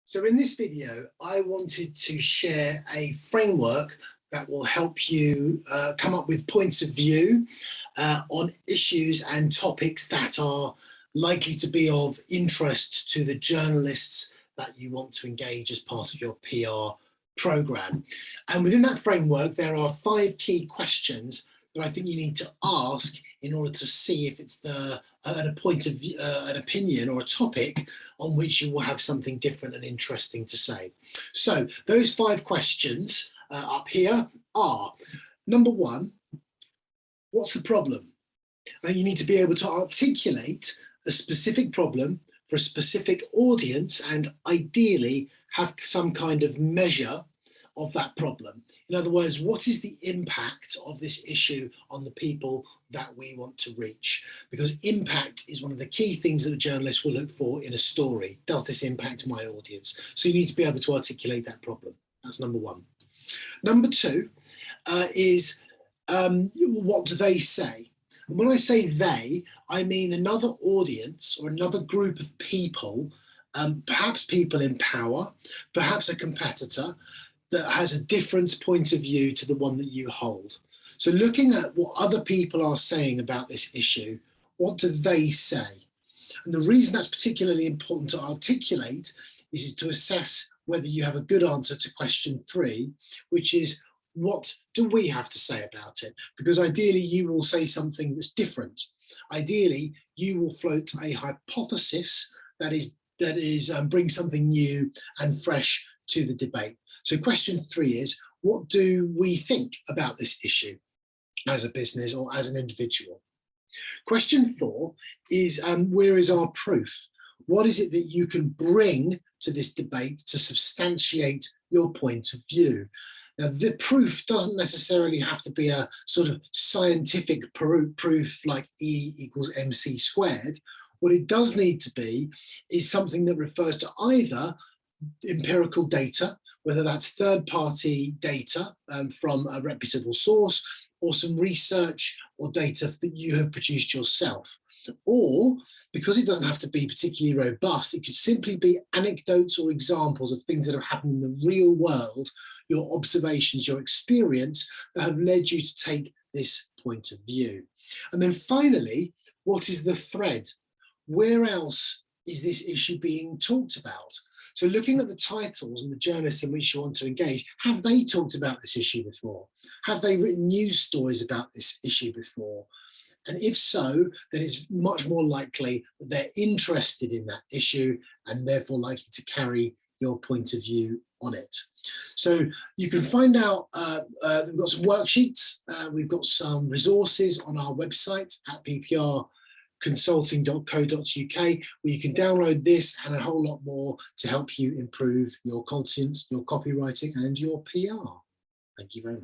So in this video, I wanted to share a framework that will help you come up with points of view on issues and topics that are likely to be of interest to the journalists that you want to engage as part of your PR program. And within that framework, there are 5 key questions that I think you need to ask in order to see if it's a point of view, an opinion or a topic on which you will have something different and interesting to say. So those 5 questions up here are: number 1, what's the problem? And you need to be able to articulate a specific problem for a specific audience and ideally have some kind of measure of that problem. In other words, what is the impact of this issue on the people that we want to reach? Because impact is one of the key things that a journalist will look for in a story. Does this impact my audience? So you need to be able to articulate that problem. That's number 1. Number 2 is what do they say? And when I say they, I mean another audience or another group of people, perhaps people in power, perhaps a competitor, that has a different point of view to the one that you hold. So looking at what other people are saying about this issue, what do they say? And the reason that's particularly important to articulate is to assess whether you have a good answer to question 3, which is, what do we have to say about it? Because ideally you will say something that's different. Ideally, you will float a hypothesis that brings something new and fresh to the debate. So question 3 is, what do we think about this issue as a business or as an individual? Question 4 is, where is our proof? What is it that you can bring to this debate to substantiate your point of view? Now, the proof doesn't necessarily have to be a sort of scientific proof like E equals MC squared. What it does need to be is something that refers to either empirical data, whether that's third-party data from a reputable source, or some research or data that you have produced yourself. Or, because it doesn't have to be particularly robust, it could simply be anecdotes or examples of things that have happened in the real world, your observations, your experience, that have led you to take this point of view. And then finally, what is the thread? Where else is this issue being talked about? So looking at the titles and the journalists in which you want to engage, have they talked about this issue before? Have they written news stories about this issue before? And if so, then it's much more likely that they're interested in that issue and therefore likely to carry your point of view on it. So you can find out, we've got some worksheets, we've got some resources on our website at pprconsulting.co.uk, where you can download this and a whole lot more to help you improve your content, your copywriting and your PR. Thank you very much.